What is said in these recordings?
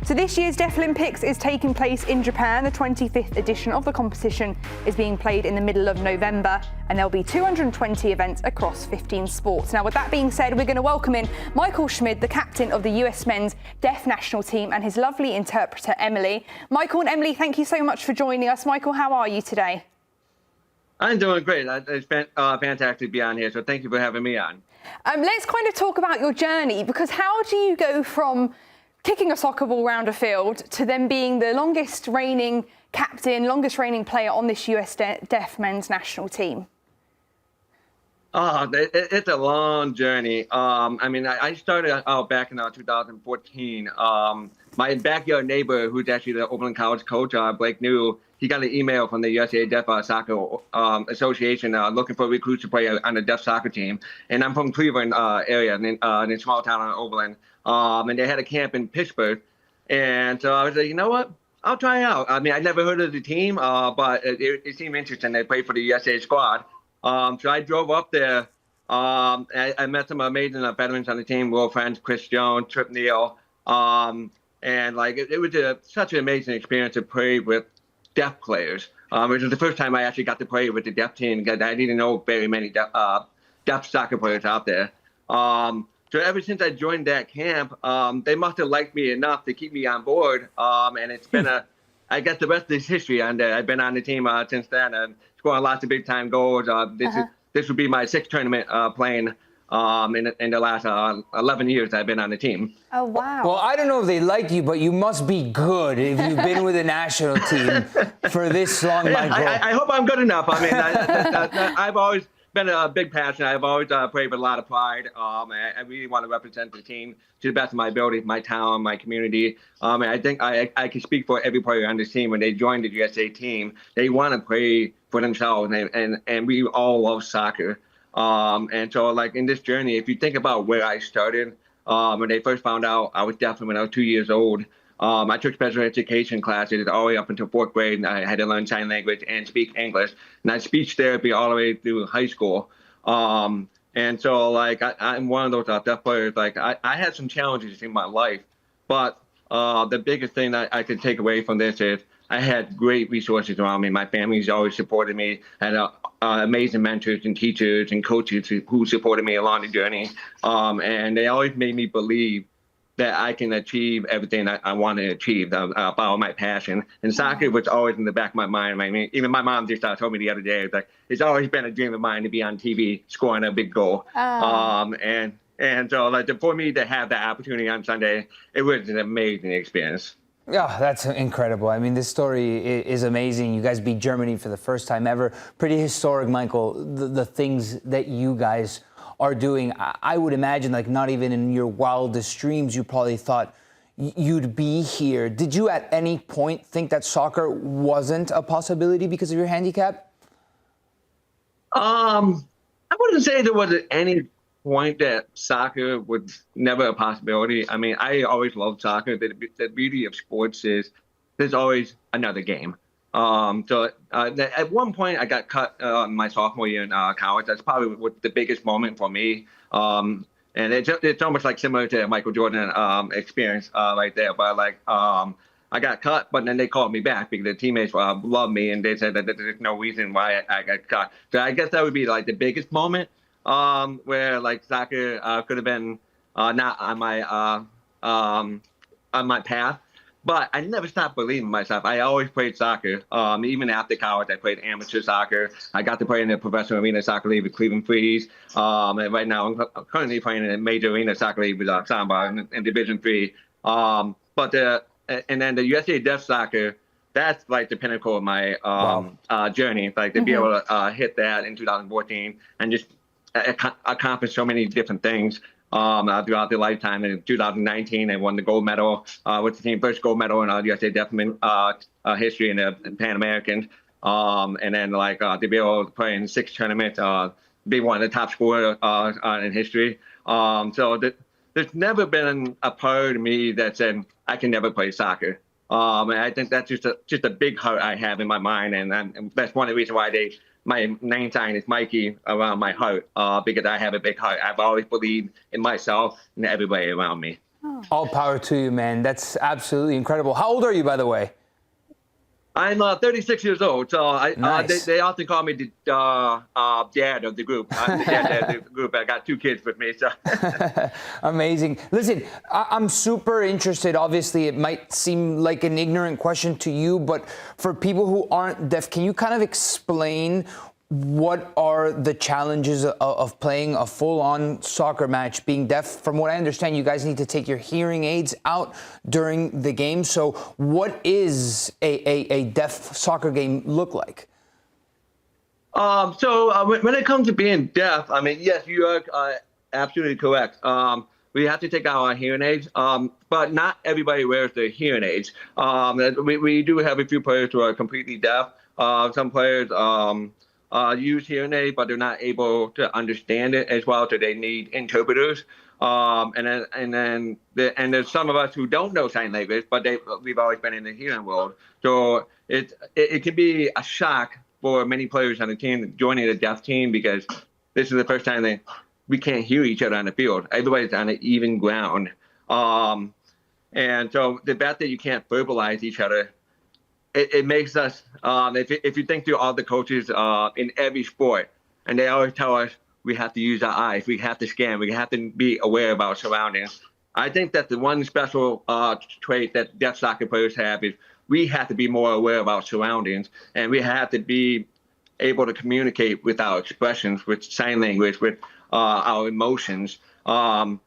So this year's Deaflympics is taking place in Japan. The 25th edition of the competition is being played in the middle of November, and there'll be 220 events across 15 sports. Now, with that being said, we're going to welcome in Michael Schmid, the captain of the US Men's Deaf National Team, and his lovely interpreter, Emily. Michael and Emily, thank you so much for joining us. Michael, how are you today? I'm doing great. It's been fantastic to be on here, so thank you for having me on. Let's kind of talk about your journey, because how do you go from kicking a soccer ball around a field to then being the longest reigning captain, longest reigning player on this US Deaf Men's National Team? It's a long journey. I started out back in 2014. My backyard neighbor, who's actually the Oakland College coach, Blake New, he got an email from the USA Deaf Soccer Association looking for recruits to play on the deaf soccer team. And I'm from Cleveland area, in a small town in Oakland. And they had a camp in Pittsburgh. And so I was like, you know what? I'll try out. I mean, I never heard of the team, but it seemed interesting. They played for the USA squad. So I drove up there. I met some amazing veterans on the team, world friends, Chris Jones, Trip Neal. And it was such an amazing experience to play with deaf players. It was the first time I actually got to play with the deaf team, because I didn't know very many deaf soccer players out there. So ever since I joined that camp, they must have liked me enough to keep me on board. And it's been I guess the rest is history. And I've been on the team since then and scoring lots of big time goals. This would be my sixth tournament playing in the last 11 years I've been on the team. Oh, wow. Well, I don't know if they like you, but you must be good if you've been with the national team for this long, Michael. I hope I'm good enough. I mean, I've always been a big passion. I've always played with a lot of pride. I really want to represent the team to the best of my ability, my town, my community. And I think I can speak for every player on this team. When they join the USA team, they want to play for themselves, and we all love soccer. And so, like, in this journey, if you think about where I started, when they first found out I was deaf when I was 2 years old, I took special education classes all the way up until fourth grade, and I had to learn sign language and speak English. And I had speech therapy all the way through high school. And so, like, I'm one of those deaf players. Like, I had some challenges in my life, but the biggest thing that I could take away from this is I had great resources around me. My family's always supported me. I had amazing mentors and teachers and coaches who supported me along the journey. And they always made me believe that I can achieve everything I want to achieve, follow my passion. And soccer was always in the back of my mind. I mean, even my mom just told me the other day, it's always been a dream of mine to be on TV scoring a big goal. And so, like, for me to have that opportunity on Sunday, it was an amazing experience. Yeah, that's incredible. I mean, this story is amazing. You guys beat Germany for the first time ever. Pretty historic, Michael, the things that you guys are doing. I would imagine, like, not even in your wildest dreams, you probably thought you'd be here. Did you at any point think that soccer wasn't a possibility because of your handicap? I wouldn't say there was any point that soccer was never a possibility. I mean, I always loved soccer. The beauty of sports is there's always another game. At one point, I got cut my sophomore year in college. That's probably the biggest moment for me. And it's almost like similar to Michael Jordan experience right there. But I got cut, but then they called me back because the teammates loved me, and they said that there's no reason why I got cut. So I guess that would be like the biggest moment where like soccer could have been not on my path. But I never stopped believing in myself. I always played soccer. Even after college, I played amateur soccer. I got to play in the professional arena soccer league with Cleveland Freeze. And right now, I'm currently playing in a major arena soccer league with Samba in Division III. And then the USA Deaf Soccer, that's like the pinnacle of my journey. Like to be able to hit that in 2014 and just accomplish so many different things. Throughout their lifetime. In 2019, they won the gold medal with the team, first gold medal in USA Deaf history in the Pan Americans. And then to be able to play in 6 tournaments, be one of the top scorers in history. So there's never been a part of me that said I can never play soccer. And I think that's just a big heart I have in my mind, and that's one of the reasons why my name sign is Mikey around my heart, because I have a big heart. I've always believed in myself and everybody around me. All power to you, man. That's absolutely incredible. How old are you, by the way? I'm 36 years old, so Nice. they often call me the dad of the group. I'm the dad of the group. I got 2 kids with me, so. Amazing. Listen, I'm super interested. Obviously, it might seem like an ignorant question to you, but for people who aren't deaf, can you kind of explain what are the challenges of playing a full-on soccer match being deaf? From what I understand, you guys need to take your hearing aids out during the game. So what is a deaf soccer game look like? When it comes to being deaf, I mean, yes, you are absolutely correct. We have to take out our hearing aids, but not everybody wears the hearing aids. We do have a few players who are completely deaf. Some players use hearing aids, but they're not able to understand it as well, so they need interpreters. And there's some of us who don't know sign language, but we've always been in the hearing world. So it can be a shock for many players on the team joining a deaf team, because this is the first time that we can't hear each other on the field. Everybody's on an even ground. And so the fact that you can't verbalize each other, it makes us, if you think through all the coaches in every sport, and they always tell us we have to use our eyes, we have to scan, we have to be aware of our surroundings. I think that the one special trait that deaf soccer players have is we have to be more aware of our surroundings, and we have to be able to communicate with our expressions, with sign language, with our emotions. And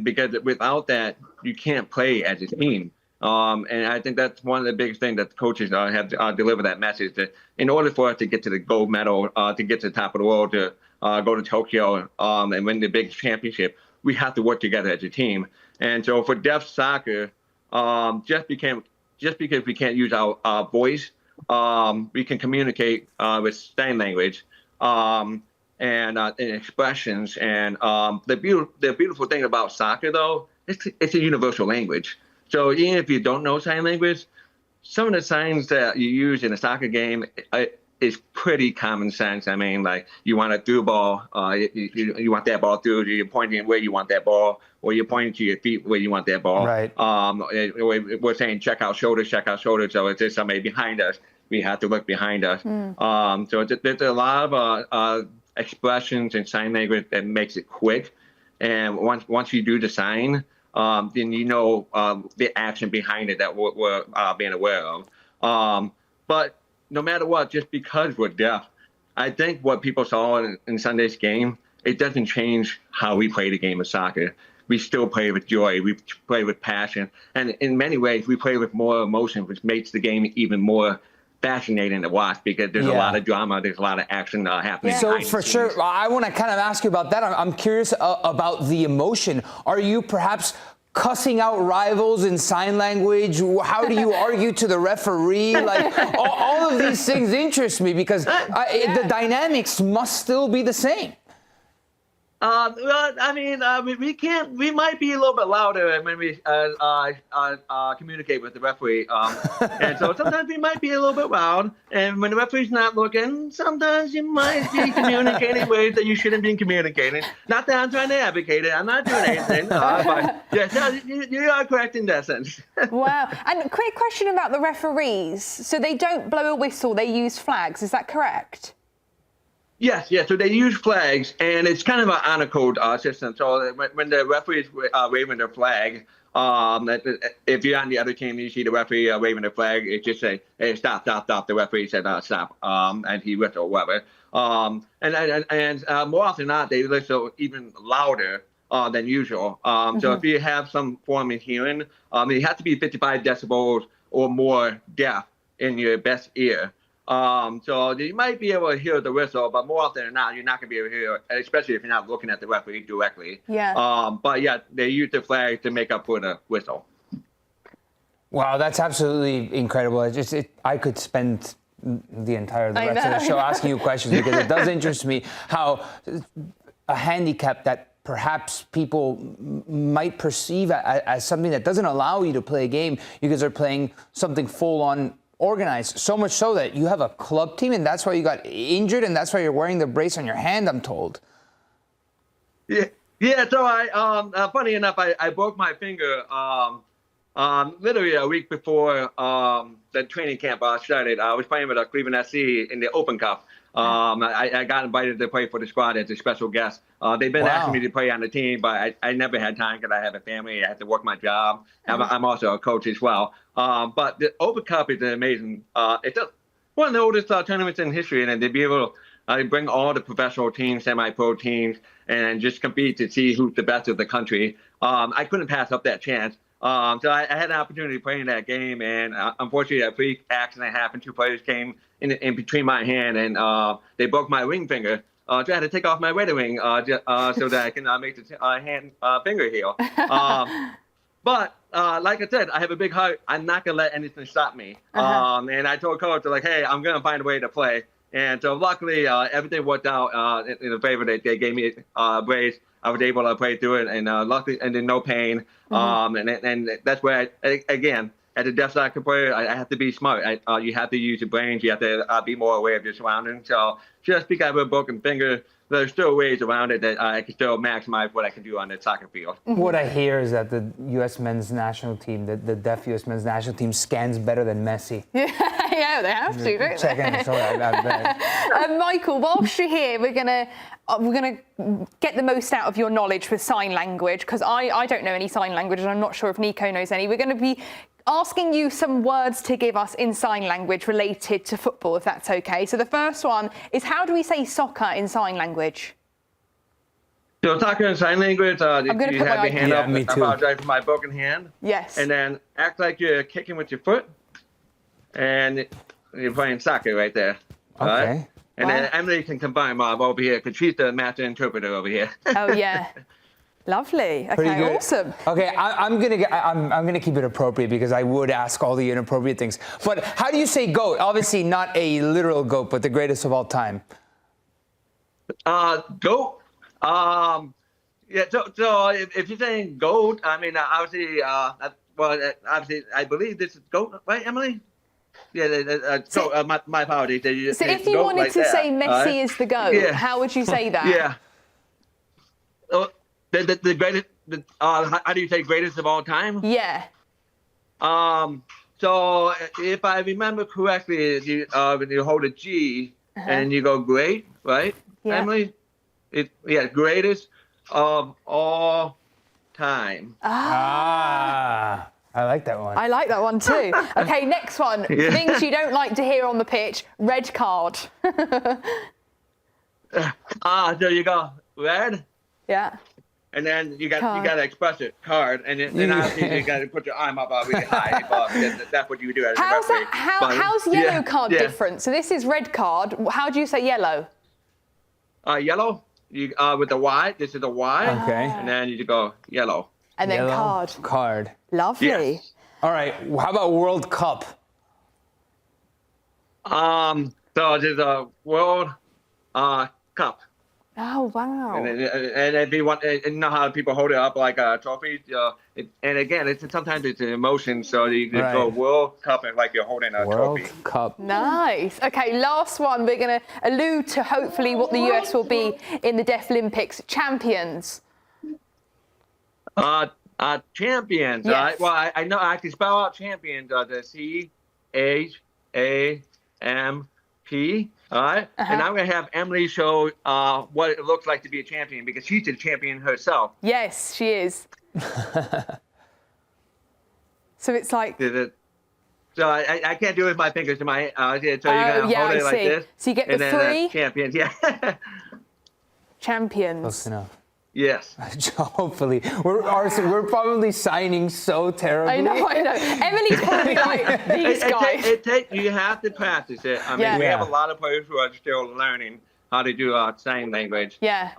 because without that, you can't play as a team. And I think that's one of the biggest things that the coaches have to deliver that message, that in order for us to get to the gold medal, to get to the top of the world, to go to Tokyo and win the big championship, we have to work together as a team. And so for deaf soccer, just because we can't use our voice, we can communicate with sign language and expressions. And the beautiful thing about soccer, though, it's a universal language. So even if you don't know sign language, some of the signs that you use in a soccer game is pretty common sense. I mean, like, you want a through ball, you want that ball through, you're pointing where you want that ball, or you're pointing to your feet where you want that ball. Right. We're saying check out shoulders. So if there's somebody behind us, we have to look behind us. So there's a lot of expressions and sign language that makes it quick. And once you do the sign, then you know the action behind it that we're being aware of. But no matter what, just because we're deaf, I think what people saw in Sunday's game, it doesn't change how we play the game of soccer. We still play with joy. We play with passion. And in many ways, we play with more emotion, which makes the game even more fascinating to watch, because there's a lot of drama, there's a lot of action happening. So for sure, I want to kind of ask you about that. I'm curious about the emotion. Are you perhaps cussing out rivals in sign language? How do you argue to the referee? Like, all of these things interest me, because the dynamics must still be the same. Well, I mean, we might be a little bit louder when we communicate with the referee. And so sometimes we might be a little bit loud. And when the referee's not looking, sometimes you might be communicating ways that you shouldn't be communicating. Not that I'm trying to advocate it. I'm not doing anything. But yes, you are correct in that sense. Wow. And a quick question about the referees. So they don't blow a whistle, they use flags. Is that correct? Yes. So they use flags, and it's kind of an honor code system. So when the referee is waving their flag, if you're on the other team, you see the referee waving the flag, it just say, "Hey, stop." The referee said, "Stop," and he whistled, whatever. And more often than not, they whistle even louder than usual. So if you have some form of hearing, you have to be 55 decibels or more deaf in your best ear. So you might be able to hear the whistle, but more often than not, you're not going to be able to hear it, especially if you're not looking at the referee directly. Yeah. But yeah, they use the flag to make up for the whistle. Wow, that's absolutely incredible. I could spend the rest of the show asking you questions, because it does interest me how a handicap that perhaps people might perceive as something that doesn't allow you to play a game, you guys are playing something full-on organized, so much so that you have a club team, and that's why you got injured, and that's why you're wearing the brace on your hand, I'm told. Yeah, so funny enough, I broke my finger literally a week before the training camp started. I was playing with Cleveland SC in the Open Cup. I got invited to play for the squad as a special guest. They've been asking me to play on the team, but I never had time because I have a family. I have to work my job. I'm also a coach as well. But the Open Cup is amazing. It's one of the oldest tournaments in history, and to be able to bring all the professional teams, semi-pro teams, and just compete to see who's the best of the country. I couldn't pass up that chance. So I had an opportunity to play in that game, and unfortunately, a freak accident happened. Two players came in between my hand, and they broke my ring finger. So I had to take off my wedding ring so that I can make the hand finger heal. But like I said, I have a big heart. I'm not gonna let anything stop me. And I told coach, like, hey, I'm gonna find a way to play. And so luckily, everything worked out in the favor that they gave me a brace. I was able to play through it, and luckily, and then no pain. And that's where, again, as a deaf soccer player, I have to be smart. You have to use your brains. You have to be more aware of your surroundings. So just because I have a broken finger, there's still ways around it that I can still maximize what I can do on the soccer field. What I hear is that the U.S. men's national team, the deaf U.S. men's national team, scans better than Messi. Yeah, they have to, don't they? Sorry, Michael, whilst you're here, we're gonna get the most out of your knowledge with sign language, because I don't know any sign language, and I'm not sure if Nico knows any. We're going to be asking you some words to give us in sign language related to football, if that's okay. So the first one is, how do we say soccer in sign language? So soccer in sign language, you have your hand up. Me too. I apologize for my broken hand. Yes. And then act like you're kicking with your foot, and you're playing soccer right there. Okay. Right? And then Emily can combine over here, because she's the master interpreter over here. Oh, yeah. Lovely. Okay, awesome. Okay, I'm gonna keep it appropriate, because I would ask all the inappropriate things. But how do you say GOAT? Obviously not a literal GOAT, but the greatest of all time. GOAT. Yeah. So if you're saying GOAT, I mean, obviously, obviously, I believe this is GOAT, right, Emily? Yeah. My apologies. So if you wanted to say Messi is the GOAT, how would you say that? Yeah. The greatest. How do you say greatest of all time? Yeah. So if I remember correctly, when you hold a G and you go great, right, Emily? Greatest of all time. I like that one. I like that one too. Okay, next one. Things you don't like to hear on the pitch. Red card. So you go red. Yeah. And then you got to express it, card, and then obviously you got to put your arm up really high. That's what you do as a referee. How's yellow card different? So this is red card. How do you say yellow? Yellow. You with the Y. This is the Y. Okay. And then you go yellow. And then card. Card. Lovely. Yes. All right. How about World Cup? So there's a World Cup. Oh, wow. And if you want, you know how people hold it up like a trophy. And again, sometimes it's an emotion. So you can go World Cup and like you're holding a trophy. World Cup. Nice. Okay, last one. We're going to allude to hopefully what the US will be in the Deaflympics. Champions. Champions. Yes. Well, I know I can spell out champions. The CHAMP. All right. And I'm going to have Emily show what it looks like to be a champion, because she's a champion herself. Yes, she is. So it's like. So I can't do it with my fingers. So you're going to hold it like this. So you get the three. Champions. Yeah. Champions. Close enough. Yes. Hopefully. We're probably signing so terribly. I know. Emily's probably like, these guys. You have to practice it. I mean, we have a lot of players who are still learning how to do sign language. Yeah.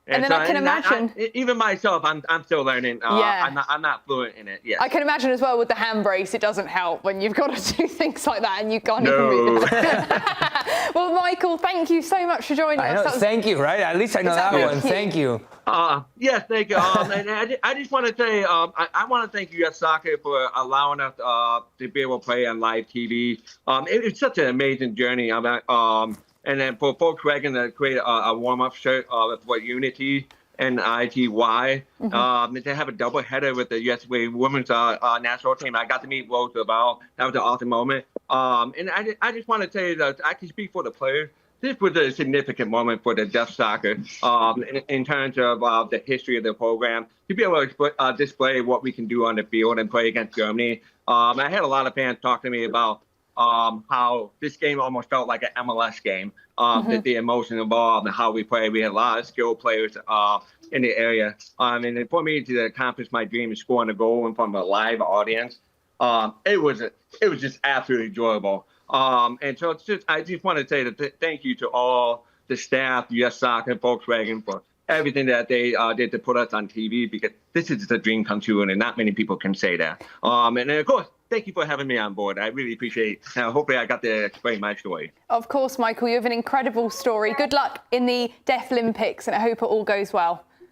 And then I can imagine. Even myself, I'm still learning. I'm not fluent in it yet. I can imagine as well with the hand brace, it doesn't help when you've got to do things like that and you can't even read it. Well, Michael, thank you so much for joining us. Thank you, right? At least I know that one. Thank you. Yes, thank you. And I just want to say, I want to thank U.S. Soccer for allowing us to be able to play on live TV. It's such an amazing journey. And then for folks who are going to create a warm-up shirt for Unity, They have a double header with the US women's national team. I got to meet Rose Lavelle. That was an awesome moment. And I just want to say that I can speak for the players. This was a significant moment for the deaf soccer in terms of the history of the program. To be able to display what we can do on the field and play against Germany. I had a lot of fans talk to me about how this game almost felt like an MLS game. The emotion involved and how we play. We had a lot of skilled players in the area. And for me to accomplish my dream of scoring a goal in front of a live audience, it was just absolutely enjoyable. And so I just want to say that thank you to all the staff, US Soccer, Volkswagen, for everything that they did to put us on TV, because this is a dream come true, and not many people can say that. And then, of course, thank you for having me on board. I really appreciate it. Hopefully I got to explain my story. Of course, Michael, you have an incredible story. Good luck in the Deaflympics, and I hope it all goes well.